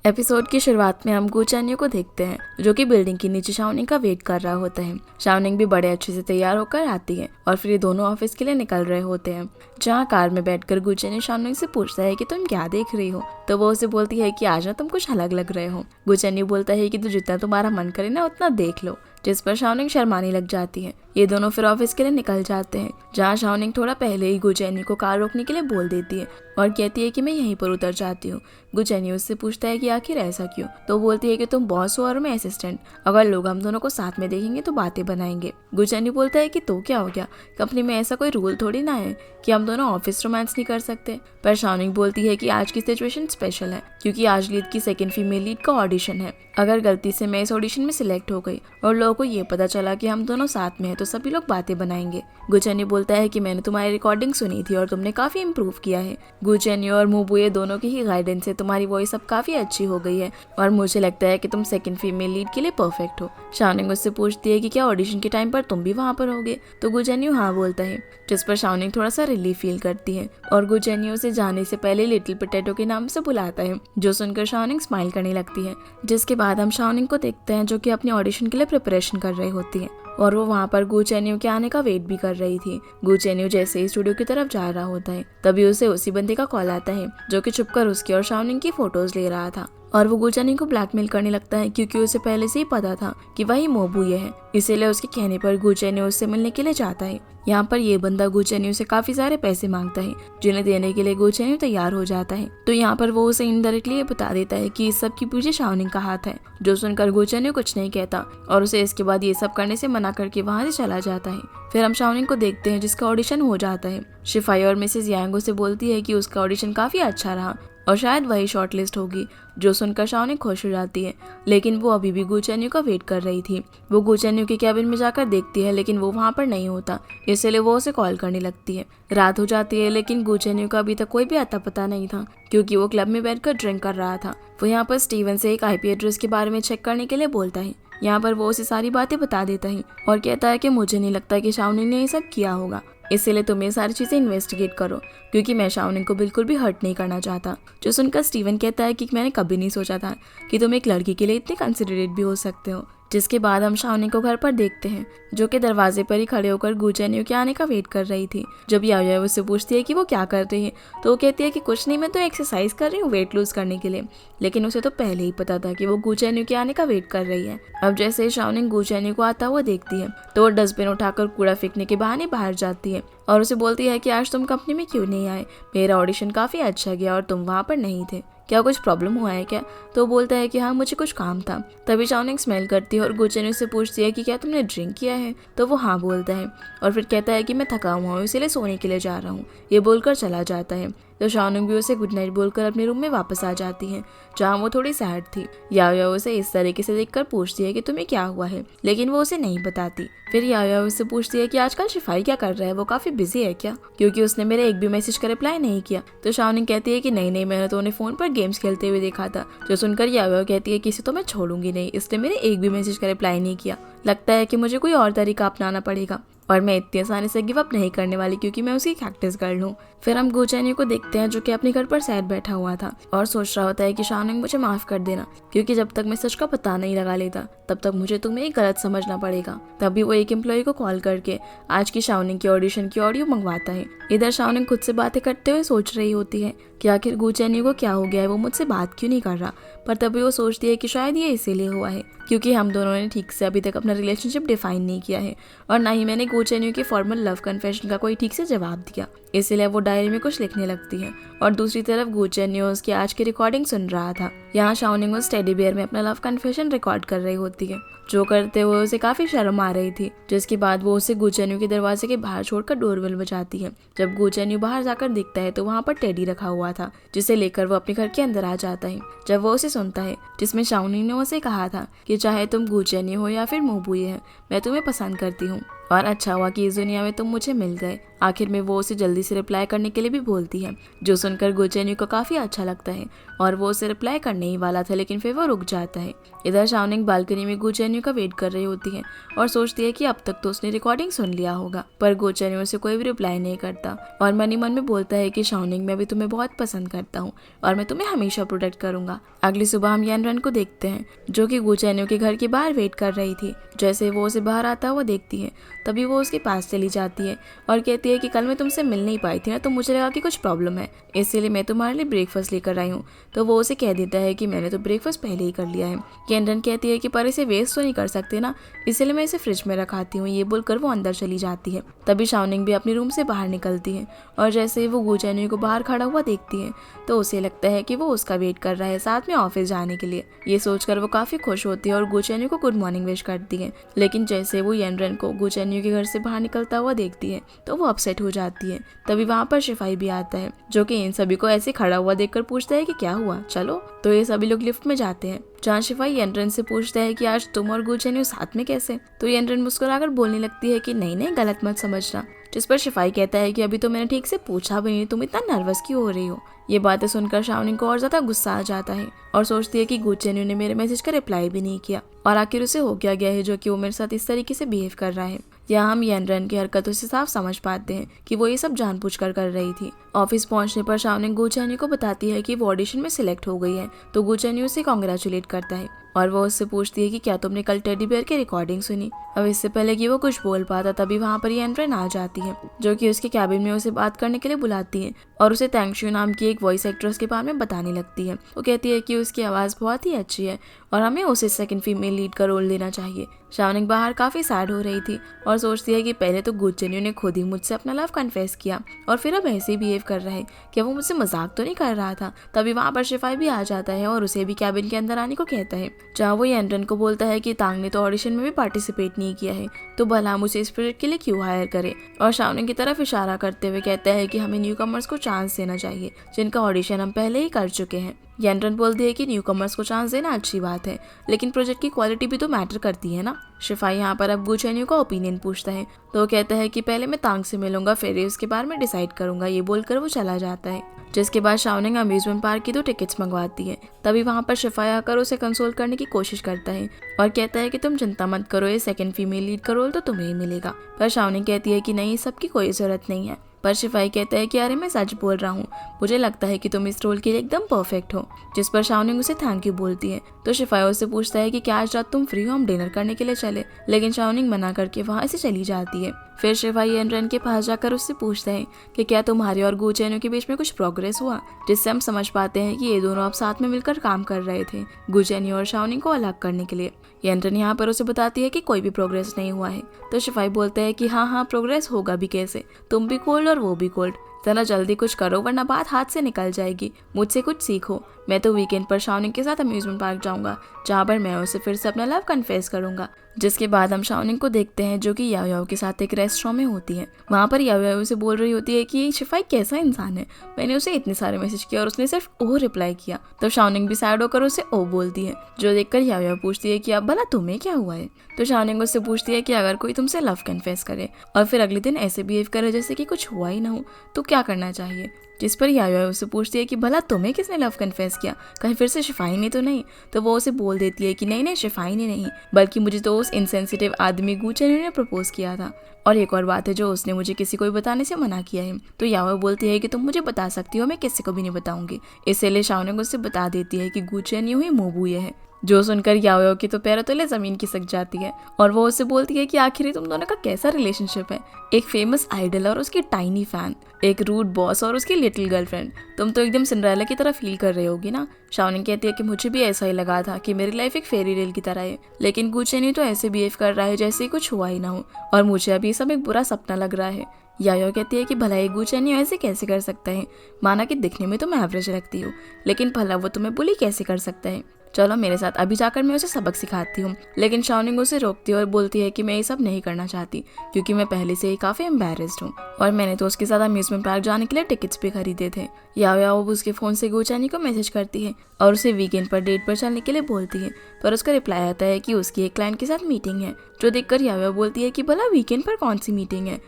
Episode की शुरुआत में हम गू चेन्यू को देखते हैं जो कि बिल्डिंग के नीचे शाओनिंग का वेट कर रहा होता है। शाओनिंग भी बड़े अच्छे से तैयार होकर आती है और फिर ये दोनों ऑफिस के लिए निकल रहे होते हैं, जहाँ कार में बैठकर गू चेन्यू शाओनिंग से पूछता है कि तुम क्या देख रही हो, तो वो उसे बोलती है कि आज ना तुम कुछ अलग लग रहे हो। गू चेन्यू बोलता है कि तो जितना तुम्हारा मन करे ना उतना देख लो, जिस पर शाओनिंग शर्माने लग जाती है। ये दोनों फिर ऑफिस के लिए निकल जाते हैं, जहाँ शाओनिंग थोड़ा पहले ही गू चेन्यू को कार रोकने के लिए बोल देती है और कहती है कि मैं यहीं पर उतर जाती हूँ। गू चेन्यू उससे पूछता है कि आखिर ऐसा क्यों, तो बोलती है कि तुम बॉस हो और मैं असिस्टेंट, अगर लोग हम दोनों को साथ में देखेंगे तो बातें बनाएंगे। गू चेन्यू बोलता है कि तो क्या हो गया, कंपनी में ऐसा कोई रूल थोड़ी ना है कि हम दोनों ऑफिस रोमांस नहीं कर सकते। पर शाओनिंग बोलती है कि आज की सिचुएशन स्पेशल है क्योंकि आज लीड की सेकंड फीमेल लीड का ऑडिशन है। अगर गलती से मैं इस ऑडिशन में सिलेक्ट हो गई और लोगों को ये पता चला कि हम दोनों साथ में हैं तो सभी लोग बातें बनाएंगे। गू चेन्यू बोलता है कि मैंने तुम्हारी रिकॉर्डिंग सुनी थी और तुमने काफी इम्प्रूव किया है। गू चेन्यू और मुबुए दोनों की ही गाइडेंस से तुम्हारी वॉइस अब काफी अच्छी हो गई है और मुझे लगता है कि तुम सेकंड फीमेल लीड के लिए परफेक्ट हो। शाओनिंग उससे पूछती है कि क्या ऑडिशन के टाइम पर तुम भी वहाँ पर होगे, तो गू चेन्यू हाँ बोलता है, जिस पर शाओनिंग थोड़ा सा रिलीफ फील करती है और गू चेन्यू उसे जाने से पहले लिटिल पोटैटो के नाम से बुलाता है, जो सुनकर शाओनिंग स्माइल करने लगती है। जिसके बाद हम शाओनिंग को देखते हैं जो कि अपने ऑडिशन के लिए प्रिपरेशन कर रही होती है और वो वहाँ पर गू चेन्यू के आने का वेट भी कर रही थी। गू चेन्यू जैसे ही स्टूडियो की तरफ जा रहा होता है तभी उसे उसी बंदे का कॉल आता है जो कि छुपकर उसकी और शाओनिंग की फोटोज ले रहा था और वो गू चेन्यू को ब्लैकमेल करने लगता है क्योंकि उसे पहले से ही पता था कि वही मोबुए है, इसीलिए उसके कहने पर गू चेन्यू उससे मिलने के लिए जाता है। यहाँ पर ये बंदा गू चेन्यू से काफी सारे पैसे मांगता है जिन्हें देने के लिए गू चेन्यू तैयार हो जाता है। तो यहाँ पर वो उसे इनडायरेक्टली ये बता देता है कि इस सब की पीछे शाओनिंग का हाथ है, जो सुनकर गू चेन्यू कुछ नहीं कहता और उसे इसके बाद ये सब करने से मना करके वहाँ से चला जाता है। फिर हम शाओनिंग को देखते हैं जिसका ऑडिशन हो जाता है। शिफाई और मिसेस यांग से बोलती है कि उसका ऑडिशन काफी अच्छा रहा और शायद वही शॉर्टलिस्ट होगी, जो सुनकर शाओनिंग खुश हो जाती है, लेकिन वो अभी भी गू चेन्यू का वेट कर रही थी। वो गू चेन्यू के कैबिन में जाकर देखती है लेकिन वो वहाँ पर नहीं होता, इसलिए वो उसे कॉल करने लगती है। रात हो जाती है लेकिन गू चेन्यू का अभी तक कोई भी अता पता नहीं था क्योंकि वो क्लब में बैठकर ड्रिंक कर रहा था। वो यहाँ पर स्टीवन से एक IP एड्रेस के बारे में चेक करने के लिए बोलता है। यहाँ पर वो उसे सारी बातें बता देता है और कहता है कि मुझे नहीं लगता कि शाओनिंग ने ये सब किया होगा, इसलिए तुम ये सारी चीजें इन्वेस्टिगेट करो क्योंकि मैं शाओनिंग को बिल्कुल भी हर्ट नहीं करना चाहता। जो सुनकर स्टीवन कहता है कि मैंने कभी नहीं सोचा था कि तुम एक लड़की के लिए इतने कंसिडरेट भी हो सकते हो। जिसके बाद हम शाओनिंग को घर पर देखते हैं जो कि दरवाजे पर ही खड़े होकर गू चेन्यू के आने का वेट कर रही थी। जब याओ उससे पूछती है कि वो क्या कर रही है तो वो कहती है कि कुछ नहीं, मैं तो एक्सरसाइज कर रही हूँ वेट लूज करने के लिए, लेकिन उसे तो पहले ही पता था कि वो गू चेन्यू के आने का वेट कर रही है। अब जैसे ही शाओनिंग गू चेन्यू को आता हुआ देखती है तो वो डस्टबिन उठाकर कूड़ा फेंकने के बहाने बाहर जाती है और उसे बोलती है कि आज तुम कंपनी में क्यों नहीं आए, मेरा ऑडिशन काफी अच्छा गया और तुम वहाँ पर नहीं थे, क्या कुछ प्रॉब्लम हुआ है क्या। तो बोलता है कि हाँ मुझे कुछ काम था। तभी शाओनिंग स्मेल करती है और गू चेन्यू से पूछती है कि क्या तुमने ड्रिंक किया है, तो वो हाँ बोलता है और फिर कहता है कि मैं थका हुआ हूँ इसीलिए सोने के लिए जा रहा हूँ। ये बोलकर चला जाता है। तो शाओनिंग भी उसे गुड नाइट बोलकर अपने रूम में वापस आ जाती है जहाँ वो थोड़ी सैड थी। याओ उसे इस तरीके से देखकर पूछती है कि तुम्हें क्या हुआ है, लेकिन वो उसे नहीं बताती। फिर याओ उससे पूछती है कि आजकल शिफाई क्या कर रहा है, वो काफी बिजी है क्या, क्योंकि उसने मेरे एक भी मैसेज का रिप्लाई नहीं किया। तो शाओनिंग कहती है कि नहीं, मैंने तो उन्हें फोन पर गेम्स खेलते हुए देखा था। जो सुनकर याओ कहती है कि इसे तो मैं छोड़ूंगी नहीं, इसने मेरे एक भी मैसेज का रिप्लाई नहीं किया, लगता है कि मुझे कोई और तरीका अपनाना पड़ेगा और मैं इतनी आसानी से गिव अप नहीं करने वाली क्योंकि मैं उसकी कैक्टिस कर लूँ। फिर हम गू चेन्यू को देखते हैं जो कि अपने घर पर सैड बैठा हुआ था और सोच रहा होता है कि शाओनिंग मुझे माफ कर देना क्योंकि जब तक मैं सच का पता नहीं लगा लेता तब तक मुझे तुम्हें गलत समझना पड़ेगा। तभी वो एक एम्प्लॉय को कॉल करके आज की शाओनिंग के ऑडिशन की ऑडियो मंगवाता है। इधर शाओनिंग खुद से बातें करते हुए सोच रही होती है कि आखिर गू चेन्यू को क्या हो गया है, वो मुझसे बात क्यों नहीं कर रहा। पर तभी वो सोचती है कि शायद ये इसीलिए हुआ है क्योंकि हम दोनों ने ठीक से अभी तक अपना रिलेशनशिप डिफाइन नहीं किया है और ना ही मैंने गू चेन्यू के फॉर्मल लव कन्फेशन का कोई ठीक से जवाब दिया, इसीलिए वो डायरी में कुछ लिखने लगती है और दूसरी तरफ गू चेन्यू उसकी आज की रिकॉर्डिंग सुन रहा था। यहाँ शाओनिंग उस टेडी बियर में अपना लव कन्फेशन रिकॉर्ड कर रही होती है, जो करते हुए उसे काफी शर्म आ रही थी। जिसके बाद वो उसे गू चेन्यू के दरवाजे के बाहर छोड़कर डोरबेल बजाती है। जब गू चेन्यू बाहर जाकर दिखता है तो वहाँ पर टेडी रखा हुआ था जिसे लेकर वो अपने घर के अंदर आ जाता है। जब वो उसे सुनता है जिसमें शाओनिंग ने उसे कहा था कि चाहे तुम गू चेन्यू हो या फिर मोबुए है, मैं तुम्हें पसंद करती हूँ और अच्छा हुआ कि इस दुनिया में तुम मुझे मिल गए, आखिर में वो उसे जल्दी से रिप्लाई करने के लिए भी बोलती है, जो सुनकर गो चेन्यू को काफी अच्छा लगता है और वो उसे रिप्लाई करने ही वाला था, लेकिन फिर वो रुक जाता है। इधर शाओनिंग बालकनी में गो चेन्यू का वेट कर रही होती है और सोचती है कि अब तक तो उसने रिकॉर्डिंग सुन लिया होगा, पर गो चेन्यू उसे कोई भी रिप्लाई नहीं करता और मन ही मन में बोलता है कि शाओनिंग, मैं भी तुम्हें बहुत पसंद करता हूँ और मैं तुम्हें हमेशा प्रोटेक्ट करूंगा। अगली सुबह हम यानरन को देखते हैं, जो कि गो चेन्यू के घर के बाहर वेट कर रही थी। जैसे वो उसे बाहर आता हुआ देखती है, तभी वो उसके पास चली जाती है और कहती है कि कल मैं तुमसे मिल नहीं पाई थी ना, तो मुझे लगा कि कुछ प्रॉब्लम है, इसीलिए मैं तुम्हारे लिए ब्रेकफास्ट लेकर आई हूँ। तो वो उसे कह देता है कि मैंने तो ब्रेकफास्ट पहले ही कर लिया है। यानरन कहती है कि पर इसे वेस्ट तो नहीं कर सकते ना, इसलिए मैं इसे फ्रिज में रखाती हूँ। ये बोलकर वो अंदर चली जाती है। तभी शाओनिंग भी अपने रूम से बाहर निकलती है और जैसे ही वो गो चेन्यू को बाहर खड़ा हुआ देखती है तो उसे लगता है कि वो उसका वेट कर रहा है साथ में ऑफिस जाने के लिए। ये सोचकर वो काफी खुश होती है और गो चेन्यू को गुड मॉर्निंग विश करती है, लेकिन जैसे वो यानरन को गो चेन्यू के घर से बाहर निकलता हुआ देखती है तो वो अपसेट हो जाती है। तभी वहाँ पर शिफाई भी आता है, जो कि इन सभी को ऐसे खड़ा हुआ देखकर पूछता है कि क्या हुआ, चलो। तो ये सभी लोग लिफ्ट में जाते हैं, जहाँ शिफाई यानरन से पूछता है कि आज तुम और गो चेन्यू साथ में कैसे। तो यानरन मुस्कुराकर बोलने लगती है कि नहीं नहीं, गलत मत समझना। जिस पर शिफाई कहता है कि अभी तो मैंने ठीक से पूछा भी नहीं, तुम इतना नर्वस क्यों हो रही हो। ये बातें सुनकर शाओनिंग को और ज्यादा गुस्सा आ जाता है और सोचती है कि गो चेन्यू ने मेरे मैसेज का रिप्लाई भी नहीं किया और आखिर उसे हो क्या गया है जो कि वो मेरे साथ इस तरीके से बिहेव कर रहा है। यहाँ हम यानरन की हरकतों से साफ समझ पाते हैं कि वो ये सब जानबूझकर कर रही थी। ऑफिस पहुंचने पर शाओनिंग गो चेन्यू को बताती है कि वो ऑडिशन में सिलेक्ट हो गई है। तो गो चेन्यू उसे कॉन्ग्रेचुलेट करता है और वो उससे पूछती है कि क्या तुमने कल टेडी बेयर की रिकॉर्डिंग सुनी। अब इससे पहले कि वो कुछ बोल पाता तभी वहाँ पर यानरन आ जाती है, जो कि उसके कैबिन में उसे बात करने के लिए बुलाती है और उसे तेंगशू नाम की एक वॉइस एक्ट्रेस के बारे में बताने लगती है। वो कहती है कि उसकी आवाज़ बहुत ही अच्छी है और हमें उसे सेकंड फीमेल लीड का रोल देना चाहिए। शाओनिंग बाहर काफी सैड हो रही थी और सोचती है कि पहले तो गो चेन्यू ने खुद ही मुझसे अपना लव कन्फेस किया और फिर अब ऐसे ही बिहेव कर रहा है, क्या वो मुझसे मजाक तो नहीं कर रहा था। तभी वहाँ पर शिफाई भी आ जाता है और उसे भी कैबिन के अंदर आने को कहता है, जहाँ वो यानरन को बोलता है कि तांग ने तो ऑडिशन में भी पार्टिसिपेट नहीं किया है, तो भला हम उसे इस प्रोजेक्ट के लिए क्यों हायर करे। और शाओनिंग की तरफ इशारा करते हुए कहता है कि हमें न्यू कमर्स को चांस देना चाहिए, जिनका ऑडिशन हम पहले ही कर चुके हैं। यानरन बोलती है कि न्यू कमर्स को चांस देना अच्छी बात है, लेकिन प्रोजेक्ट की क्वालिटी भी तो मैटर करती है ना। शिफाई यहाँ पर अब गो चेन्यू का ओपिनियन पूछता है, तो वो कहता है कि पहले मैं तांग से मिलूंगा, फिर इसके बारे में डिसाइड करूंगा। ये बोलकर वो चला जाता है, जिसके बाद शाओनिंग अम्यूजमेंट पार्क की 2 टिकट्स मंगवाती है। तभी वहाँ पर शिफाई आकर उसे कंसोल करने की कोशिश करता है और कहता है कि तुम चिंता मत करो, ये सेकंड फीमेल लीड का रोल तो तुम्हें ही मिलेगा। पर शाओनिंग कहती है कि नहीं, सबकी कोई जरूरत नहीं है। पर शिफाई कहता है कि अरे मैं सच बोल रहा हूँ, मुझे लगता है कि तुम इस रोल के लिए एकदम परफेक्ट हो। जिस पर शाओनिंग उसे थैंक यू बोलती है। तो शिफाई उससे पूछता है कि क्या आज रात तुम फ्री हो, हम डिनर करने के लिए चले, लेकिन शाओनिंग मना करके वहाँ से चली जाती है। फिर शिफाई यानरन के पास जाकर उससे पूछता है कि क्या तुम्हारे और गो चेन्यू के बीच में कुछ प्रोग्रेस हुआ, जिससे हम समझ पाते हैं कि ये दोनों अब साथ में मिलकर काम कर रहे थे गो चेन्यू और शाओनिंग को अलग करने के लिए। यानरन यहाँ पर उसे बताती है कि कोई भी प्रोग्रेस नहीं हुआ है। तो शिफाई बोलता है कि हाँ प्रोग्रेस होगा भी कैसे, तुम भी कोल्ड और वो भी कोल्ड, जरा जल्दी कुछ करो वरना बात हाथ से निकल जाएगी, मुझसे कुछ सीखो। मैं तो वीकेंड पर शाओनिंग के साथ अम्यूजमेंट पार्क जाऊंगा, जहाँ पर मैं उसे फिर से अपना लव कन्फेस करूंगा। जिसके बाद हम शाओनिंग को देखते हैं, जो कि याओ याओ के साथ एक रेस्टोरेंट में होती है। वहाँ पर याओ याओ उसे बोल रही होती है कि शिफाई कैसा इंसान है, मैंने उसे इतने सारे मैसेज किया और उसने सिर्फ ओ रिप्लाई किया। तो शाओनिंग भी सैड होकर उसे ओ बोलती है, जो देखकर याओ याओ पूछती है कि अब भला तुम्हें क्या हुआ है। तो शाओनिंग उससे पूछती है कि अगर कोई तुमसे लव कन्फेस करे और फिर अगले दिन ऐसे बिहेव करे जैसे कि कुछ हुआ ही ना हो, तो क्या करना चाहिए। जिस पर याओ याओ उससे पूछती है कि भला तुम्हें किसने लव कन्फेस किया, कहीं फिर से शिफाई ने तो नहीं। तो वो उसे बोल देती है कि नहीं शिफाई ने नहीं, बल्कि मुझे तो उस इनसेंसिटिव आदमी गो चेन्यू ने प्रपोज किया था, और एक और बात है जो उसने मुझे किसी को भी बताने से मना किया है। तो याओ बोलती है कि तुम मुझे बता सकती हो, मैं किसी को भी नहीं बताऊंगी। इसलिए शाओनिंग उससे बता देती है कि गो चेन्यू ही मोबुए है। जो सुनकर याओ याओ की तो पैरों तले जमीन खिसक जाती है और वो उससे बोलती है कि आखिर तुम दोनों का कैसा रिलेशनशिप है, एक फेमस आइडल और उसकी टाइनी फैन, एक रूड बॉस और उसकी लिटिल गर्लफ्रेंड, तुम तो एकदम सिंड्रेला की तरह फील कर रहे होगी ना। शाओनिंग कहती है कि मुझे भी ऐसा ही लगा था कि मेरी लाइफ एक फेरी टेल की तरह है, लेकिन गो चेन्यू तो ऐसे बिहेव कर रहा है जैसे कुछ हुआ ही ना हो और मुझे अभी सब एक बुरा सपना लग रहा है। याओ कहती है कि भला ये गो चेन्यू ऐसे कैसे कर सकता है, माना कि दिखने में तो मैं एवरेज रखती हूँ, लेकिन भला वो तुम्हें बुली कैसे कर सकता है। चलो मेरे साथ अभी जाकर मैं उसे सबक सिखाती हूँ। लेकिन शाओनिंग उसे रोकती है और बोलती है कि मैं ये सब नहीं करना चाहती क्योंकि मैं पहले से ही काफी एम्बैरेस्ड हूँ और मैंने तो उसके साथ अम्यूजमेंट पार्क जाने के लिए टिकट्स भी खरीदे थे। याओ याओ उसके फोन से गुचानी को मैसेज करती है और उसे वीकेंड पर डेट पर चलने के लिए बोलती है, पर उसका रिप्लाई आता है कि उसकी एक क्लाइंट के साथ मीटिंग है। जो देखकर याओ याओ बोलती है कि भला वीकेंड पर कौन सी मीटिंग है,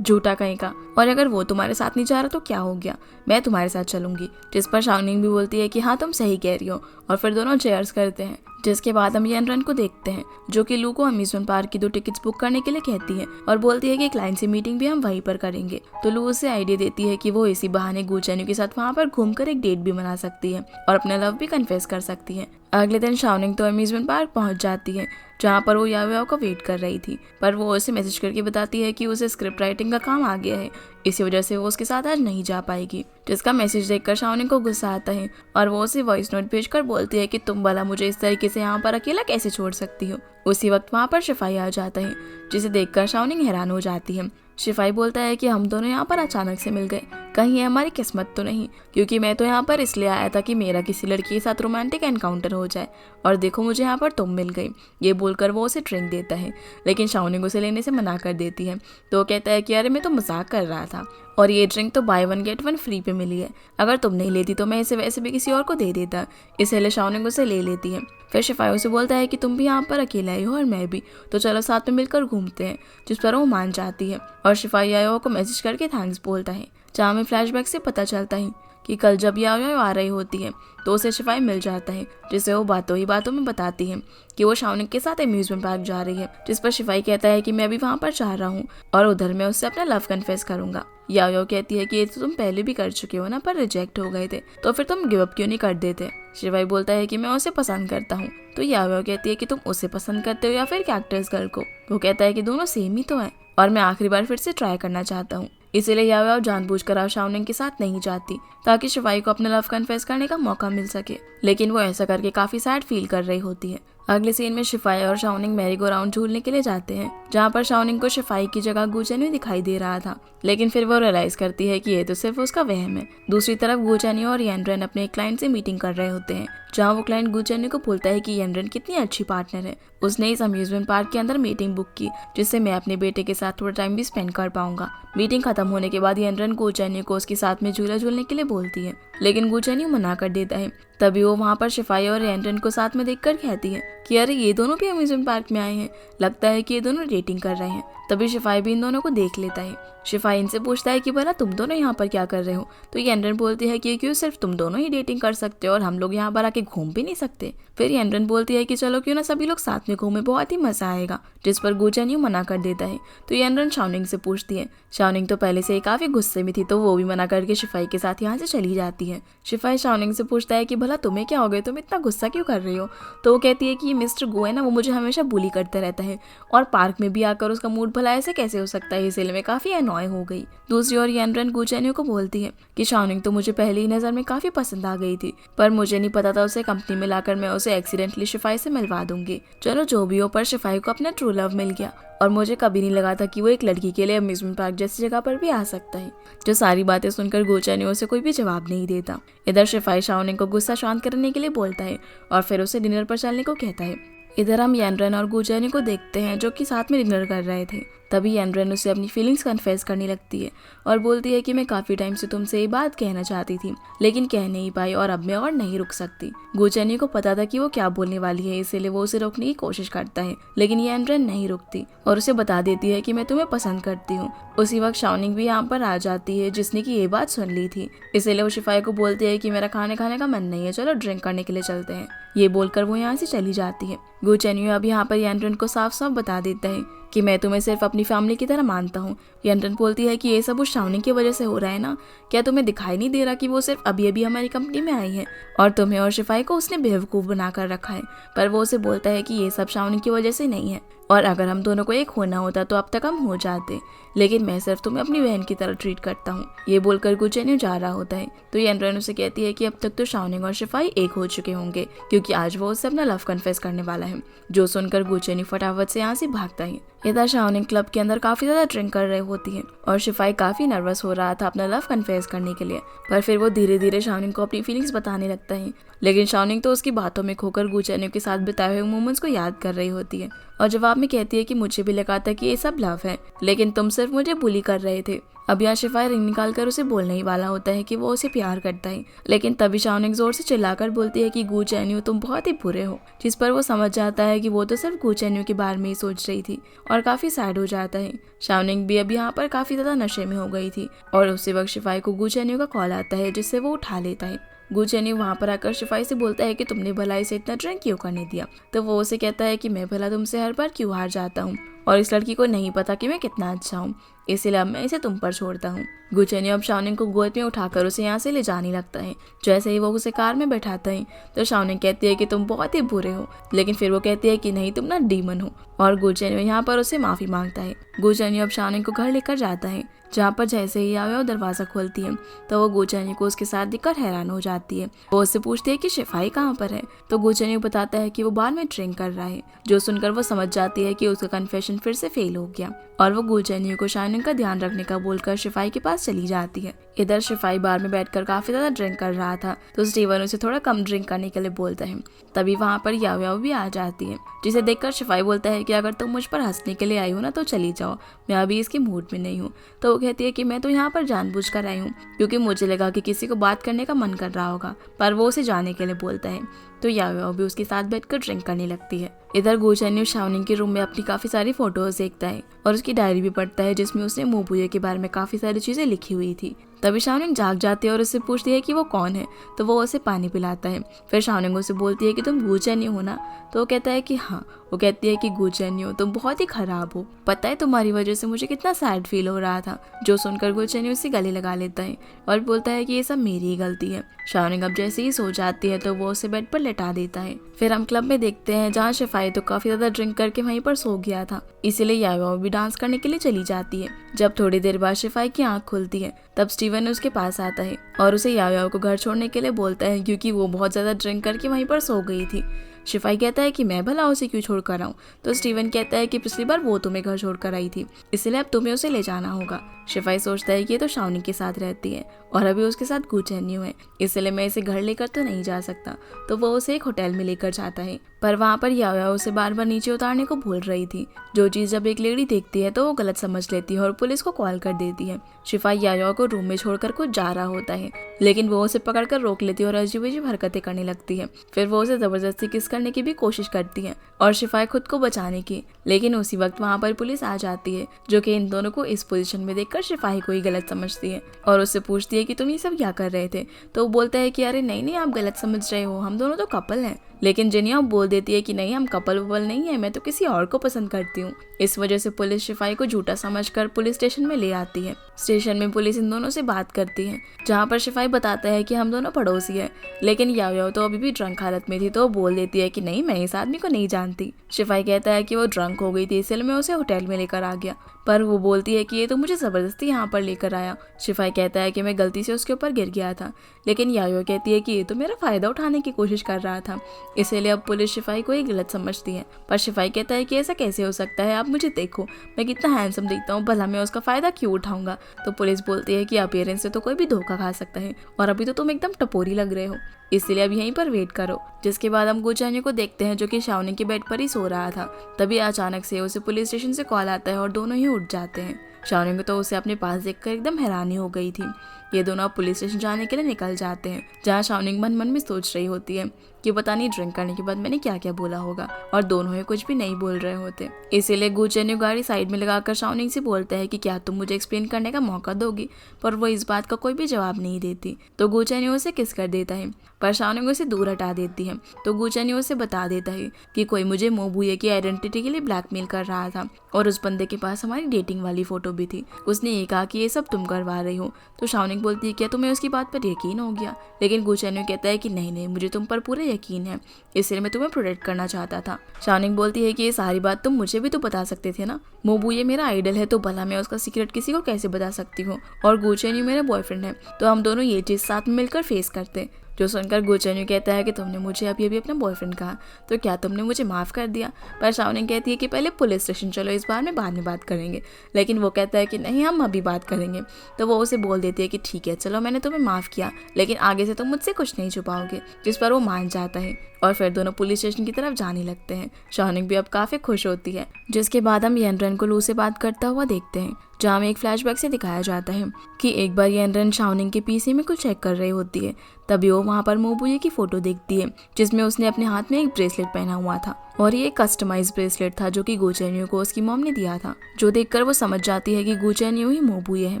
झूठा कहीं का, और अगर वो तुम्हारे साथ नहीं जा रहा तो क्या हो गया, मैं तुम्हारे साथ चलूंगी। जिस पर शाओनिंग भी बोलती है कि हाँ तुम सही कह रही हो, और फिर दोनों चेयर्स करते हैं। जिसके बाद हम यानरन को देखते हैं जो कि लू को अम्यूजमेंट पार्क की 2 टिकट्स बुक करने के लिए कहती है और बोलती है कि क्लाइंट से मीटिंग भी हम वहीं पर करेंगे। तो लू उसे आइडिया देती है कि वो इसी बहाने गुचैन्यू के साथ वहाँ पर घूमकर एक डेट भी मना सकती है और अपना लव भी कन्फेस कर सकती है। अगले दिन शाओनिंग तो अम्यूजमेंट पार्क पहुंच जाती है जहाँ पर वो याओ याओ को वेट कर रही थी, पर वो उसे मैसेज करके बताती है कि उसे स्क्रिप्ट राइटिंग का काम आ गया है, इसी वजह से वो उसके साथ आज नहीं जा पाएगी। जिसका मैसेज देखकर शाओनिंग को गुस्सा आता है और वो उसे वॉइस नोट भेजकर बोलती है कि तुम भला मुझे इस तरीके से यहाँ पर अकेला कैसे छोड़ सकती हो। उसी वक्त वहाँ पर शिफाई आ जाता है जिसे देखकर शाओनिंग हैरान हो जाती है। शिफाई बोलता है कि हम दोनों यहाँ पर अचानक से मिल गए, कहीं ये हमारी किस्मत तो नहीं, क्योंकि मैं तो यहाँ पर इसलिए आया था कि मेरा किसी लड़की के साथ रोमांटिक एनकाउंटर हो जाए, और देखो मुझे यहाँ पर तुम मिल गई। ये बोलकर वो उसे ड्रिंक देता है, लेकिन शाओनिंग उसे लेने से मना कर देती है। तो वो कहता है कि अरे मैं तो मजाक कर रहा था और ये ड्रिंक तो बाय 1 गेट 1 फ्री पे मिली है, अगर तुम नहीं लेती तो मैं इसे वैसे भी किसी और को दे देता। इसलिए शाओनिंग उसे ले लेती है। फिर शिफाई उसे बोलता है कि तुम भी यहाँ पर अकेला ही हो और मैं भी, तो चलो साथ में मिलकर घूमते हैं। जिस पर वो मान जाती है और शिफाई याओ को मैसेज करके थैंक्स बोलता है, जहाँ में फ्लैशबैक से पता चलता है कि कल जब याओ याओ आ रही होती है तो उसे शिफाई मिल जाता है, जिसे वो बातों ही बातों में बताती है कि वो शाओनिंग के साथ अम्यूजमेंट पार्क जा रही है। जिस पर शिफाई कहता है कि मैं भी वहाँ पर जा रहा हूँ और उधर मैं उससे अपना लव कन्फेस करूंगा। याओ याओ कहती है कि ये तो तुम पहले भी कर चुके हो ना, पर रिजेक्ट हो गए थे, तो फिर तुम गिव अप क्यों नहीं कर देते। शिफाई बोलता है कि मैं उसे पसंद करता हूँ। तो याओ याओ कहती है कि तुम उसे पसंद करते हो या फिर कैक्टस गर्ल को। वो कहता है कि दोनों सेम ही तो है और मैं आखिरी बार फिर से ट्राई करना चाहता हूँ। इसीलिए याओ याओ जानबूझकर अब शाओनिंग के साथ नहीं जाती ताकि शिफाई को अपना लव कन्फेस करने का मौका मिल सके, लेकिन वो ऐसा करके काफी सैड फील कर रही होती है। अगले सीन में शिफाई और शाओनिंग मैरी गो राउंड झूलने के लिए जाते हैं, जहाँ पर शाओनिंग को शिफाई की जगह गुचैन्यू दिखाई दे रहा था, लेकिन फिर वो रियलाइज करती है कि ये तो सिर्फ उसका वहम है। दूसरी तरफ गुचैन्यू और यानरन अपने एक क्लाइंट से मीटिंग कर रहे होते हैं, जहाँ वो क्लाइंट गुचैन्यू को बोलता है कि यानरन कितनी अच्छी पार्टनर है, उसने इस अम्यूजमेंट पार्क के अंदर मीटिंग बुक की जिससे मैं अपने बेटे के साथ थोड़ा टाइम भी स्पेंड कर पाऊंगा। मीटिंग खत्म होने के बाद यानरन गुचैन्यू को उसके साथ में झूला झूलने के लिए बोलती है, लेकिन गुचैन्यू मना कर देता है। तभी वो वहाँ पर शिफाई और यानरन को साथ में देखकर कहती है कि अरे ये दोनों भी अम्यूजमेंट पार्क में आए हैं, लगता है कि ये दोनों डेटिंग कर रहे हैं। तभी शिफाई भी इन दोनों को देख लेता है। शिफाई इनसे पूछता है कि भला तुम दोनों यहाँ पर क्या कर रहे हो। तो यानरन बोलती है कि क्यों सिर्फ तुम दोनों ही डेटिंग कर सकते हो और हम लोग यहाँ पर आके घूम भी नहीं सकते। फिर यानरन बोलती है कि चलो क्यों ना सभी लोग साथ में घूमे, बहुत ही मजा आएगा। जिस पर गुचैन्यू मना कर देता है। तो यानरन शाओनिंग से पूछती है। शाओनिंग तो पहले से ही काफी गुस्से में थी, तो वो भी मना करके शिफाई के साथ यहाँ से चली जाती है। शिफाई शाओनिंग से पूछता है कि भला तुम्हें क्या हो गया, तुम इतना गुस्सा क्यों कर रही हो। तो वो कहती है कि ये मिस्टर गो है ना, वो मुझे हमेशा बुली करता रहता है और पार्क में भी आकर उसका मूड भला ऐसे कैसे हो सकता है, इसलिए मैं काफी अनॉय हो गई। दूसरी ओर यानरन गुचैन्यू को बोलती है कि शाओनिंग तो मुझे पहली नजर में काफी पसंद आ गई थी, पर मुझे नहीं पता था उसे कंपनी में लाकर मैं उसे एक्सीडेंटली शिफाई से मिलवा दूंगी। चलो जो भी हो, पर शिफाई को अपना ट्रू लव मिल गया और मुझे कभी नहीं लगा था कि वो एक लड़की के लिए अम्यूजमेंट पार्क जैसी जगह पर भी आ सकता है। जो सारी बातें सुनकर गुचैन्यू उसे कोई भी जवाब नहीं देता। इधर शिफाई शाओनिंग को गुस्सा शांत करने के लिए बोलता है और फिर उसे डिनर पर चलने को कहता है। इधर हम यानरन और गुचैन्यू को देखते हैं जो कि साथ में डिनर कर रहे थे। तभी यानरन उसे अपनी फीलिंग्स कन्फेस करने लगती है और बोलती है कि मैं काफी टाइम से तुमसे ये बात कहना चाहती थी, लेकिन कह नहीं पाई और अब मैं और नहीं रुक सकती। गुचैन्यू को पता था कि वो क्या बोलने वाली है, इसीलिए वो उसे रोकने की कोशिश करता है, लेकिन यानरन नहीं रुकती और उसे बता देती है कि मैं तुम्हें पसंद करती हूँ। उसी वक्त शाओनिंग भी यहाँ पर आ जाती है, जिसने की ये बात सुन ली थी। इसीलिए वो शिफाई को बोलती है कि मेरा खाने का मन नहीं है, चलो ड्रिंक करने के लिए चलते हैं। ये बोलकर वो यहाँ से चली जाती है। गुचैन्यू अब यहाँ पर यानरन को साफ साफ बता देता है कि मैं तुम्हें सिर्फ अपनी फैमिली की तरह मानता हूँ। यानरन बोलती है कि ये सब उस शाओनिंग की वजह से हो रहा है ना, क्या तुम्हें दिखाई नहीं दे रहा कि वो सिर्फ अभी अभी हमारी कंपनी में आई है और तुम्हें और शिफाई को उसने बेवकूफ़ बना कर रखा है। पर वो उसे बोलता है कि ये सब शाओनिंग की वजह से नहीं है और अगर हम दोनों को एक होना होता तो अब तक हम हो जाते, लेकिन मैं सिर्फ तुम्हें अपनी बहन की तरह ट्रीट करता हूँ। ये बोलकर गुचैन्यू जा रहा होता है। तो यानरन उसे कहती है कि अब तक तो शाओनिंग और शिफाई एक हो चुके होंगे, क्योंकि आज वो उससे अपना लव कन्फेस करने वाला है। जो सुनकर गुचैन्यू फटाफट से यहाँ से भागता है। इधर शाओनिंग क्लब के अंदर काफी ज्यादा ड्रिंक कर रही होती है और शिफाई काफी नर्वस हो रहा था अपना लव कन्फेस करने के लिए, पर फिर वो धीरे धीरे शाओनिंग को अपनी फीलिंग्स बताने लगता है। लेकिन शाओनिंग तो उसकी बातों में खोकर गू चेन्यू के साथ बिताए हुए मोमेंट्स को याद कर रही होती है और जवाब में कहती है कि मुझे भी लगा था कि ये सब लव है, लेकिन तुम सिर्फ मुझे बुली कर रहे थे। अब यहाँ शिफाई रिंग निकाल कर उसे बोलने ही वाला होता है कि वो उसे प्यार करता है, लेकिन तभी शाओनिंग जोर से चिल्लाकर बोलती है कि गू चेन्यू तुम बहुत ही बुरे हो, जिस पर वो समझ जाता है कि वो तो सिर्फ गू चेन्यू के बारे में ही सोच रही थी और काफी सैड हो जाता है। शाओनिंग भी अब यहाँ पर काफी ज्यादा नशे में हो गई थी और उसी वक्त शिफाई को गू चेन्यू का कॉल आता है जिससे वो उठा लेता है। गू चेन्यू वहाँ पर आकर शिफाई से बोलता है कि तुमने भला इसे इतना ड्रिंक क्यों करने दिया, तो वो उसे कहता है कि मैं भला तुमसे हर बार क्यों हार जाता हूँ और इस लड़की को नहीं पता कि मैं कितना अच्छा हूँ, इसीलिए अब मैं इसे तुम पर छोड़ता हूँ। गू चेन्यू अब शाओनिंग को गोद में उठाकर उसे यहाँ से ले जाने लगता है। जैसे ही वो उसे कार में बैठाता है तो शाओनिंग कहती है कि तुम बहुत ही बुरे हो, लेकिन फिर वो कहती है कि नहीं तुम ना डीमन हो और गू चेन्यू यहाँ पर उसे माफी मांगता है। गू चेन्यू अब शाओनिंग को घर लेकर जाता है, जहाँ पर जैसे ही याओ दरवाजा खोलती है तो वो गू चेन्यू को उसके साथ दिखकर हैरान हो जाती है। वो उससे पूछती है कि शिफाई कहाँ पर है, तो गू चेन्यू बताता है कि वो बार में ड्रिंक कर रहा है, जो सुनकर वो समझ जाती है कि उसका कन्फेशन फिर से फेल हो गया और वो गू चेन्यू को शाओनिंग का ध्यान रखने का बोलकर शिफाई के पास चली जाती है। इधर शिफाई बार में बैठकर काफी ज्यादा ड्रिंक कर रहा था तो स्टीवन उसे थोड़ा कम ड्रिंक करने के लिए बोलता है। तभी वहाँ पर याओ याओ भी आ जाती है, जिसे देखकर शिफाई बोलता है कि अगर तुम मुझ पर हंसने के लिए आई हो ना तो चली जाओ, मैं अभी इसके मूड में नहीं हूँ। तो वो कहती है कि मैं तो यहाँ पर जानबूझकर आई हूँ क्योंकि मुझे लगा कि किसी को बात करने का मन कर रहा होगा, पर वो उसे जाने के लिए बोलता है। तो याओ याओ भी उसके साथ बैठकर ड्रिंक करने लगती है। इधर गू चेन्यू शाओनिंग के रूम में अपनी काफी सारी फोटोज देखता है और उसकी डायरी भी पढ़ता है जिसमें उसने मोबुये के बारे में काफी सारी चीजें लिखी हुई थी। तभी शाओनिंग जाग जाती है और उससे पूछती है कि वो कौन है, तो वो उसे पानी पिलाता है। फिर शाओनिंग उसे बोलती है कि तुम गू चेन्यू हो ना, तो वो कहता है कि हाँ। वो कहती है कि गू चेन्यू तुम बहुत ही खराब हो, पता है तुम्हारी वजह से मुझे कितना सैड फील हो रहा था। जो सुनकर गू चेन्यू उसे गले लगा लेता है और बोलता है कि ये सब मेरी ही गलती है। शाओनिंग अब जैसे ही सो जाती है तो वो उसे बेड पर लेटा देता है। फिर हम क्लब में देखते हैं जहाँ शिफाई तो काफी ज्यादा ड्रिंक करके वहीं पर सो गया था, इसीलिए याओ भी डांस करने के लिए चली जाती है। जब थोड़ी देर बाद शिफाई की आंख खुलती है तब स्टीवन उसके पास आता है और उसे याओ को घर छोड़ने के लिए बोलता है क्योंकि वो बहुत ज्यादा ड्रिंक करके वहीं पर सो गई थी। शिफाई कहता है कि मैं भला उसे क्यों छोड़ कर आऊं, तो स्टीवन कहता है कि पिछली बार वो तुम्हें घर छोड़ कर आई थी, इसलिए अब तुम्हें उसे ले जाना होगा। शिफाई सोचता है कि ये तो शाओनिंग के साथ रहती है और अभी उसके साथ गू चेन्यू है, इसलिए मैं इसे घर लेकर तो नहीं जा सकता। तो वो उसे एक होटल में लेकर जाता है, पर वहाँ पर याओ याओ उसे बार बार नीचे उतारने को भूल रही थी। जो चीज जब एक लेडी देखती है तो वो गलत समझ लेती है और पुलिस को कॉल कर देती है। शिफाई याओ याओ को रूम में छोड़कर कुछ जा रहा होता है, लेकिन वो उसे पकड़कर रोक लेती है और अजीब अजीब हरकतें करने लगती है। फिर वो उसे जबरदस्ती किस करने की भी कोशिश करती है और शिफाई खुद को बचाने की, लेकिन उसी वक्त वहाँ पर पुलिस आ जाती है जो कि इन दोनों को इस पोजीशन में देखकर शिफाई को ही गलत समझती है और उससे पूछती है कि तुम ये सब क्या कर रहे थे। तो वो बोलता है कि अरे नहीं नहीं आप गलत समझ रहे हो, हम दोनों तो कपल हैं। लेकिन जिनिया बोल देती है कि नहीं हम कपल वपल नहीं है, मैं तो किसी और को पसंद करती हूँ। इस वजह से पुलिस शिफाई को झूठा समझकर पुलिस स्टेशन में ले आती है। स्टेशन में पुलिस इन दोनों से बात करती है, जहाँ पर शिफाई बताता है कि हम दोनों पड़ोसी हैं, लेकिन याओ याओ तो अभी भी ड्रंक हालत में थी, तो वो बोल देती है कि नहीं मैं इस आदमी को नहीं जानती। शिफाई कहता है कि वो ड्रंक हो गई थी इसलिए मैं उसे होटल में लेकर आ गया, पर वो बोलती है कि ये तो मुझे जबरदस्ती यहाँ पर लेकर आया। शिफाई कहता है कि मैं गलती से उसके ऊपर गिर गया था, लेकिन याओ याओ कहती है कि ये तो मेरा फायदा उठाने की कोशिश कर रहा था, इसीलिए अब पुलिस शिफाई को ही गलत समझती है। पर शिफाई कहता है कि ऐसा कैसे हो सकता है, आप मुझे देखो मैं कितना हैंडसम दिखता हूँ, भला मैं उसका फायदा क्यों उठाऊंगा। तो पुलिस बोलती है कि अपीयरेंस से तो कोई भी धोखा खा सकता है और अभी तो तुम एकदम टपोरी लग रहे हो, इसलिए अब यहीं पर वेट करो। जिसके बाद हम गू चेन्यू को देखते हैं जो कि शाओनिंग के बेड पर ही सो रहा था। तभी अचानक से उसे पुलिस स्टेशन से कॉल आता है और दोनों ही उठ जाते हैं। शाओनिंग तो उसे अपने पास देखकर एकदम हैरानी हो गई थी। ये दोनों अब पुलिस स्टेशन जाने के लिए निकल जाते हैं, जहाँ शाओनिंग मन मन में सोच रही होती है कि पता नहीं ड्रिंक करने के बाद मैंने क्या क्या बोला होगा, और दोनों ही कुछ भी नहीं बोल रहे होते। इसीलिए गू चेन्यू गाड़ी साइड में लगाकर शाओनिंग से बोलता है कि क्या तुम मुझे एक्सप्लेन करने का मौका दोगी, पर वो इस बात का कोई भी जवाब नहीं देती। तो गू चेन्यू उसे किस कर देता है, पर शाओनिंग उसे दूर हटा देती है। तो गू चेन्यू उसे बता देता है कि कोई मुझे मोबुये की आइडेंटिटी के लिए ब्लैकमेल कर रहा था और उस बंदे के पास हमारी डेटिंग वाली फोटो भी थी। उसने ये कहा कि ये सब तुम करवा रही हो। तो शाओनिंग बोलती है क्या तुम्हें उसकी बात पर यकीन हो गया, लेकिन गू चेन्यू कहता है कि नहीं नहीं मुझे तुम पर पूरा यकीन है, इसलिए मैं तुम्हें प्रोटेक्ट करना चाहता था। शाओनिंग बोलती है कि ये सारी बात तुम मुझे भी तो बता सकते थे ना, मोबुये मेरा आइडल है तो भला मैं उसका सीक्रेट किसी को कैसे बता सकती हूँ, और गू चेन्यू मेरा बॉयफ्रेंड है तो हम दोनों ये चीज साथ में मिलकर फेस करते। जो सुनकर गो चेन्यू कहता है कि तुमने मुझे अभी अभी अपना बॉयफ्रेंड कहा, तो क्या तुमने मुझे माफ़ कर दिया? पर शाओनिंग कहती है कि पहले पुलिस स्टेशन चलो, इस बार में बाद में बात करेंगे। लेकिन वो कहता है कि नहीं, हम अभी बात करेंगे। तो वो उसे बोल देती है कि ठीक है चलो, मैंने तुम्हें माफ़ किया, लेकिन आगे से तुम मुझसे कुछ नहीं छुपाओगे। जिस पर वो मान जाता है और फिर दोनों पुलिस स्टेशन की तरफ जाने लगते हैं। शाओनिंग भी अब काफ़ी खुश होती है। जिसके बाद हम येनरन को लू से बात करता हुआ देखते हैं, जहाँ में एक फ्लैशबैक से दिखाया जाता है कि एक बार येनरन शाओनिंग के पीसी में कुछ चेक कर रही होती है। तभी वो वहाँ पर मोबुये की फोटो देखती है, जिसमें उसने अपने हाथ में एक ब्रेसलेट पहना हुआ था और ये एक कस्टमाइज ब्रेसलेट था जो कि गो चेन्यू को उसकी मॉम ने दिया था। जो देखकर वो समझ जाती है कि गो चेन्यू ही मोबुये है।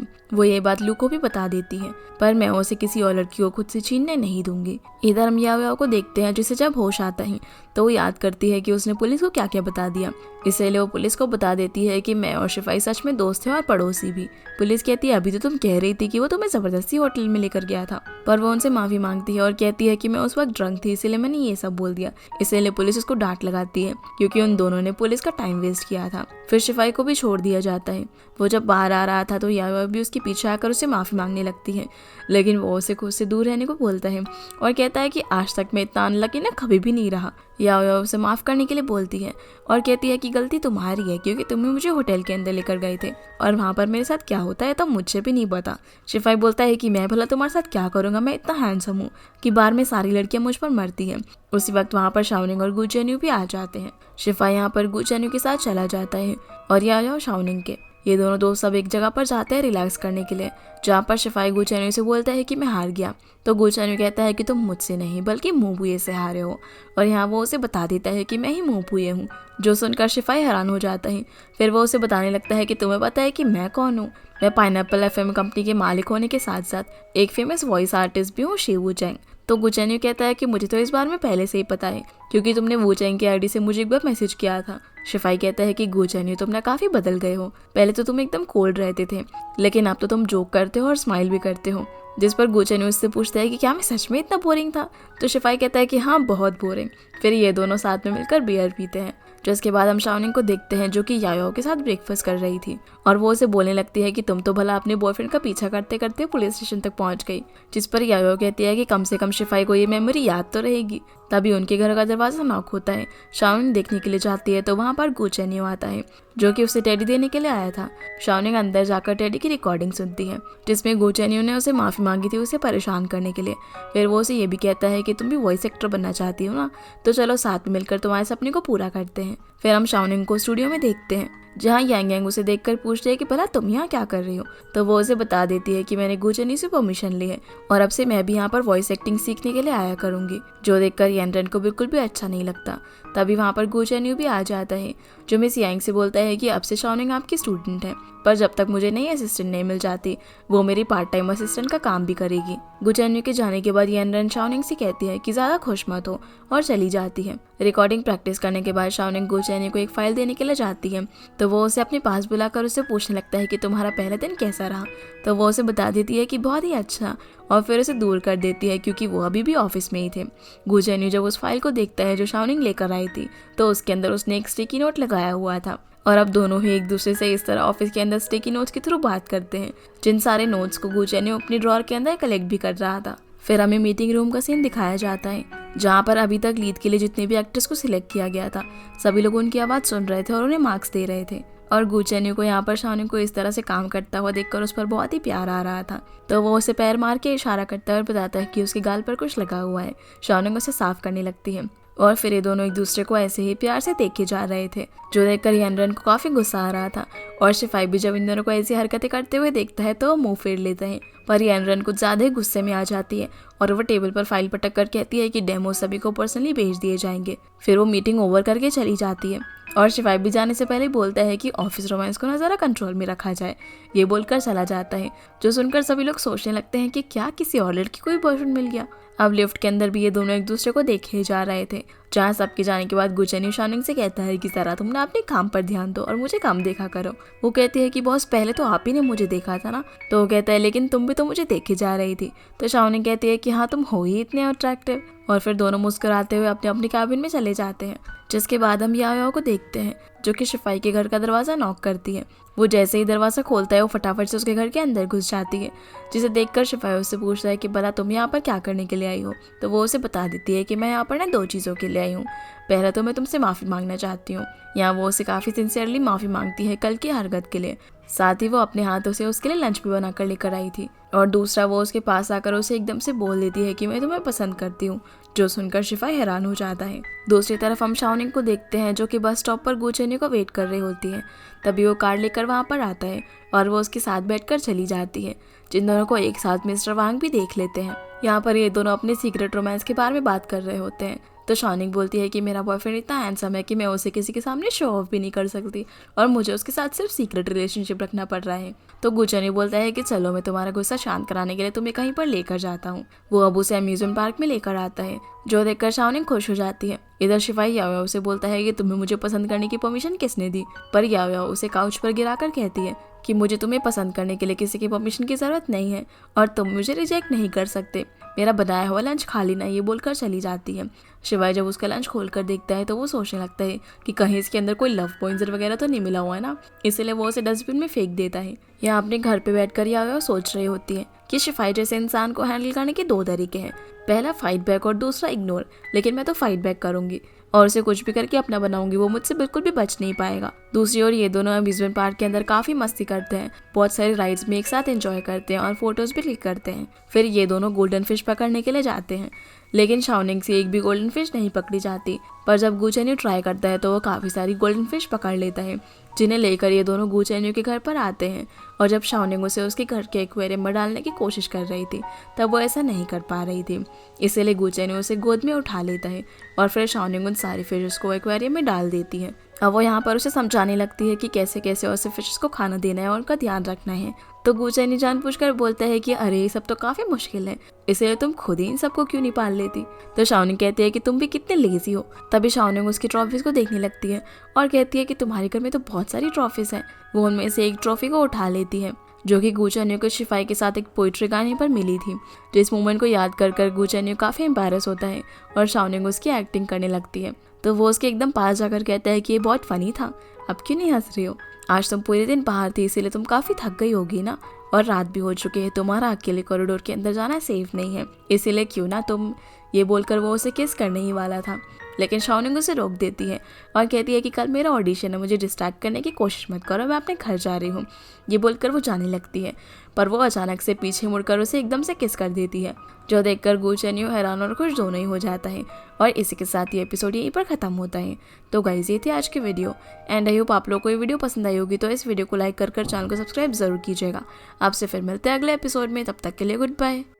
वो ये बात लू को भी बता देती है, पर मैं उसे किसी और लड़की को खुद से छीनने नहीं दूंगी। इधर हम याओ को देखते हैं, जिसे जब होश आता है तो वो याद करती है कि उसने पुलिस को क्या क्या बता दिया। इसलिए वो पुलिस को बता देती है कि मैं और शिफाई सच में दोस्त हैं और पड़ोसी भी। पुलिस कहती है अभी तो तुम कह रही थी कि वो तुम्हें जबरदस्ती होटल में लेकर गया था, पर वो उनसे माफी मांगती है और कहती है कि मैं उस वक्त ड्रंक थी, इसलिए मैंने ये सब बोल दिया। इसलिए पुलिस उसको डांट लगाती है क्योंकि उन दोनों ने पुलिस का टाइम वेस्ट किया था। फिर शिफाई को भी छोड़ दिया जाता है। वो जब बाहर आ रहा था तो याओ भी उसके पीछे आकर उसे माफी मांगने लगती है, लेकिन वो उसे खुद से दूर रहने को बोलता है और कहता है कि आज तक मैं इतना अनलकी ना कभी भी नहीं रहा। याओ उसे माफ करने के लिए बोलती है और कहती है कि गलती तुम्हारी है क्योंकि तुम्हें मुझे होटल के अंदर लेकर गए थे और वहाँ पर मेरे साथ क्या होता है तो मुझे भी नहीं पता। शिफाई बोलता है कि मैं भला तुम्हारे साथ क्या करूँगा, मैं इतना हैंडसम हूँ कि बार में सारी लड़कियाँ मुझ पर मरती हैं। उसी वक्त वहाँ पर शाओनिंग और गो चेन्यू भी आ जाते हैं। शिफाई यहाँ पर गो चेन्यू के साथ चला जाता है और याओ शाओनिंग के। ये दोनों दोस्त सब एक जगह पर जाते हैं रिलैक्स करने के लिए, जहाँ पर शिफाई गो चेन्यू से बोलता है कि मैं हार गया। तो गो चेन्यू कहता है कि तुम मुझसे नहीं बल्कि मोबुये से हारे हो, और यहाँ वो उसे बता देता है कि मैं ही मोबुये हूँ। जो सुनकर शिफाई हैरान हो जाता है। फिर वो उसे बताने लगता है कि तुम्हें पता है कि मैं कौन हूँ? मैं पाइनएप्पल FM कंपनी के मालिक होने के साथ साथ एक फेमस वॉइस आर्टिस्ट भी हूँ, शी वू चैंग। तो गो चेन्यू कहता है कि मुझे तो इस बारे में पहले से ही पता है क्योंकि तुमने वू चैंग की आईडी से मुझे एक बार मैसेज किया था। शिफाई कहता है कि गो चेन्यू तुम ना काफ़ी बदल गए हो, पहले तो तुम एकदम कोल्ड रहते थे लेकिन अब तो तुम जोक करते हो और स्माइल भी करते हो। जिस पर गो चेन्यू उससे पूछता है कि क्या मैं सच में इतना बोरिंग था? तो शिफाई कहता है कि हाँ, बहुत बोरिंग। फिर ये दोनों साथ में मिलकर बियर पीते हैं। जिसके बाद हम शाओनिंग को देखते हैं जो कि याओ के साथ ब्रेकफास्ट कर रही थी और वो उसे बोलने लगती है कि तुम तो भला अपने बॉयफ्रेंड का पीछा करते करते पुलिस स्टेशन तक पहुंच गई। जिस पर याओ कहती है कि कम से कम शिफाई को ये मेमोरी याद तो रहेगी। तभी उनके घर का दरवाजा नॉक होता है। शाओनिंग देखने के लिए जाती है तो वहाँ पर गो चेन्यू आता है जो कि उसे टेडी देने के लिए आया था। शाओनिंग अंदर जाकर टेडी की रिकॉर्डिंग सुनती है जिसमें गो चेन्यू ने उसे माफ़ी मांगी थी उसे परेशान करने के लिए। फिर वो उसे ये भी कहता है कि तुम भी वॉइस एक्टर बनना चाहती हो ना, तो चलो साथ में मिलकर तुम्हारे सपने को पूरा करते हैं। फिर हम शाओनिंग को स्टूडियो में देखते हैं जहाँ यांग यांग उसे देखकर पूछते है कि भला तुम यहाँ क्या कर रही हो? तो वो उसे बता देती है कि मैंने गो चेन्यू से परमिशन ली है और अब से मैं भी यहाँ पर वॉइस एक्टिंग सीखने के लिए आया करूँगी। जो देखकर येनरन को बिल्कुल भी अच्छा नहीं लगता। तभी वहाँ पर गो चेन्यू भी आ जाता है जो मिस यांग से बोलता है कि अब से शाओनिंग आपकी स्टूडेंट है, पर जब तक मुझे नई असिस्टेंट नहीं मिल जाती वो मेरी पार्ट टाइम असिस्टेंट का काम भी करेगी। गो चेन्यू के जाने के बाद येनरन शाओनिंग से कहती है कि ज़्यादा खुश मत हो और चली जाती है। रिकॉर्डिंग प्रैक्टिस करने के बाद शाओनिंग गो चेन्यू को एक फाइल देने के लिए जाती है तो वो उसे अपने पास बुलाकर उससे पूछने लगता है कि तुम्हारा पहला दिन कैसा रहा? तो वो उसे बता देती है कि बहुत ही अच्छा, और फिर उसे दूर कर देती है क्योंकि वो अभी भी ऑफिस में ही थे। गो चेन्यू जब उस फाइल को देखता है जो शाओनिंग लेकर आई थी तो उसके अंदर उसने एक स्टिकी नोट लगाया हुआ था और अब दोनों ही एक दूसरे से इस तरह ऑफिस के अंदर स्टिकी नोट्स के थ्रू बात करते हैं, जिन सारे नोट्स को गो चेन्यू अपनी ड्रॉअर के अंदर कलेक्ट भी कर रहा था। फिर हमें मीटिंग रूम का सीन दिखाया जाता है जहाँ पर अभी तक लीड के लिए जितने भी एक्टर्स को सिलेक्ट किया गया था सभी लोग उनकी आवाज़ सुन रहे थे और उन्हें मार्क्स दे रहे थे। और गो चेन्यू को यहाँ पर शाओनिंग को इस तरह से काम करता हुआ देखकर उस पर बहुत ही प्यार आ रहा था तो वो उसे पैर मार के इशारा करता है और बताता है कि उसके गाल पर कुछ लगा हुआ है। शाओनिंग उसे साफ करने लगती है और फिर ये दोनों एक दूसरे को ऐसे ही प्यार से देखे जा रहे थे जो देखकर येनरन को काफ़ी गुस्सा आ रहा था। और शिफाई भी जब इन दोनों को ऐसी हरकतें करते हुए देखता है तो वो मुंह फेर लेता है, पर येनरन कुछ ज़्यादा ही गुस्से में आ जाती है और वो टेबल पर फाइल पटक कर कहती है कि डेमो सभी को पर्सनली भेज दिए जाएंगे। फिर वो मीटिंग ओवर करके चली जाती है और शिफाई भी जाने से पहले बोलता है कि ऑफिस रोमांस को ना ज़रा कंट्रोल में रखा जाए। ये बोलकर चला जाता है जो सुनकर सभी लोग सोचने लगते हैं कि क्या किसी और लड़की को भी बॉयफ्रेंड मिल गया। अब लिफ्ट के अंदर भी ये दोनों एक दूसरे को देखे जा रहे थे जहाँ सबके जाने के बाद गो चेन्यू शाओनिंग से कहता है कि ज़रा तुम ना अपने काम पर ध्यान दो और मुझे काम देखा करो। वो कहती है कि बॉस पहले तो आप ही ने मुझे देखा था ना। तो वो कहता है लेकिन तुम भी तो मुझे देखे जा रही थी। तो शाओनिंग कहती है कि हाँ तुम हो ही इतने अट्रैक्टिव। और फिर दोनों मुस्कुराते हुए अपने अपनी कैबिन में चले जाते हैं। जिसके बाद हम याओ को देखते हैं जो कि शिफाई के घर का दरवाज़ा नॉक करती है। वो जैसे ही दरवाज़ा खोलता है वो फटाफट से उसके घर के अंदर घुस जाती है, जिसे देखकर शिफाई उससे पूछता है कि भला तुम यहाँ पर क्या करने के लिए आई हो। तो वो उसे बता देती है कि मैं यहाँ पर ना 2 चीज़ों के लिए आई हूँ। पहला तो मैं तुमसे माफ़ी मांगना चाहती हूँ। यहाँ वो उसे काफ़ी सिंसियरली माफ़ी मांगती है कल की हरकत के लिए। साथ ही वो अपने हाथों से उसके लिए लंच भी बनाकर लेकर आई थी। और दूसरा, वो उसके पास आकर उसे एकदम से बोल देती है कि मैं तुम्हें पसंद करती हूँ, जो सुनकर शिफाई हैरान हो जाता है। दूसरी तरफ हम शाओनिंग को देखते हैं जो कि बस स्टॉप पर गू चेन्यू को वेट कर रही होती है। तभी वो कार लेकर वहाँ पर आता है और वो उसके साथ बैठकर चली जाती है, जिन दोनों को एक साथ मिस्टर वांग भी देख लेते हैं। यहाँ पर ये दोनों अपने सीक्रेट रोमांस के बारे में बात कर रहे होते हैं। तो शाओनिंग बोलती है कि मेरा बॉयफ्रेंड इतना हैंडसम है कि मैं उसे किसी के सामने शो ऑफ भी नहीं कर सकती और मुझे उसके साथ सिर्फ सीक्रेट रिलेशनशिप रखना पड़ रहा है। तो गू चेन्यू बोलता है कि चलो मैं तुम्हारा गुस्सा शांत कराने के लिए तुम्हें कहीं पर लेकर जाता हूँ। वो अब उसे अम्यूजमेंट पार्क में लेकर आता है, जो देखकर शाओनिंग खुश हो जाती है। इधर शिफाई याओ से बोलता है कि तुम्हें मुझे पसंद करने की परमिशन किसने दी, पर याओ उसे काउच पर गिराकर कहती है कि मुझे तुम्हें पसंद करने के लिए किसी की परमिशन की ज़रूरत नहीं है और तुम मुझे रिजेक्ट नहीं कर सकते। मेरा बनाया हुआ लंच खा लेना, ये बोलकर चली जाती है। शिवाई जब उसका लंच खोलकर देखता है तो वो सोचने लगता है कि कहीं इसके अंदर कोई लव पॉइंटर वगैरह तो नहीं मिला हुआ है ना, इसलिए वो उसे डस्टबिन में फेंक देता है। यहाँ अपने घर पे बैठकर याओ सोच रही होती है कि शिफाई जैसे इंसान को हैंडल करने के 2 तरीके हैं, पहला फाइट बैक और दूसरा इग्नोर। लेकिन मैं तो फाइट बैक करूंगी और उसे कुछ भी करके अपना बनाऊंगी, वो मुझसे बिल्कुल भी बच नहीं पाएगा। दूसरी ओर ये दोनों अम्यूजमेंट पार्क के अंदर काफी मस्ती करते हैं, बहुत सारे राइड्स में एक साथ एंजॉय करते हैं और फोटोज भी क्लिक करते हैं। फिर ये दोनों गोल्डन फिश पकड़ने के लिए जाते हैं, लेकिन शाओनिंग से एक भी गोल्डन फिश नहीं पकड़ी जाती। पर जब गू चेन्यू ट्राई करता है तो वो काफ़ी सारी गोल्डन फिश पकड़ लेता है, जिन्हें लेकर ये दोनों गू चेन्यू के घर पर आते हैं। और जब शाओनिंग उसे उसके घर के एक्वेरियम में डालने की कोशिश कर रही थी तब वो ऐसा नहीं कर पा रही थी, इसीलिए गू चेन्यू उसे गोद में उठा लेता है और फिर शाओनिंग उन सारी फिशेस को एक्वेरियम में डाल देती है। अब वो यहाँ पर उसे समझाने लगती है कि कैसे कैसे उसे फिशेस को खाना देना है और उनका ध्यान रखना है। तो गू चेन्यू जानबूझकर बोलता है कि अरे ये सब तो काफ़ी मुश्किल है, इसलिए तुम खुद ही इन सबको क्यों नहीं पाल लेती। तो शाओनिंग कहती है कि तुम भी कितने लेजी हो। तभी शाओनिंग उसकी ट्रॉफीज को देखने लगती है और कहती है कि तुम्हारे घर में तो बहुत सारी ट्रॉफीज हैं। वो उनमें से एक ट्रॉफी को उठा लेती है, जो कि गू चेन्यू को शिफाई के साथ एक पोइट्री गाने पर मिली थी। जिस मोमेंट को याद कर गू चेन्यू काफ़ी एम्बैरस होता है और शाओनिंग उसकी एक्टिंग करने लगती है। तो वो उसके एकदम पास जाकर कहता है कि ये बहुत फ़नी था, अब क्यों नहीं हंस रही हो? आज तुम पूरे दिन बाहर थी इसीलिए तुम काफ़ी थक गई होगी ना, और रात भी हो चुकी है, तुम्हारा अकेले कॉरिडोर के अंदर जाना सेफ नहीं है, इसीलिए क्यों ना तुम। ये बोलकर वो उसे किस करने ही वाला था, लेकिन शाओनिंग उसे रोक देती है और कहती है कि कल मेरा ऑडिशन है, मुझे डिस्ट्रैक्ट करने की कोशिश मत करो, मैं अपने घर जा रही हूँ। ये बोलकर वो जाने लगती है, पर वो अचानक से पीछे मुड़कर उसे एकदम से किस कर देती है, जो देखकर गू चेन्यू हैरान और खुश दोनों ही हो जाता है। और इसी के साथ ये एपिसोड यहीं पर ख़त्म होता है। तो गाइस, ये थी आज की वीडियो एंड आई होप आप लोगों को ये वीडियो पसंद आई होगी। तो इस वीडियो को लाइक कर चैनल को सब्सक्राइब जरूर कीजिएगा। आपसे फिर मिलते हैं अगले एपिसोड में, तब तक के लिए गुड बाय।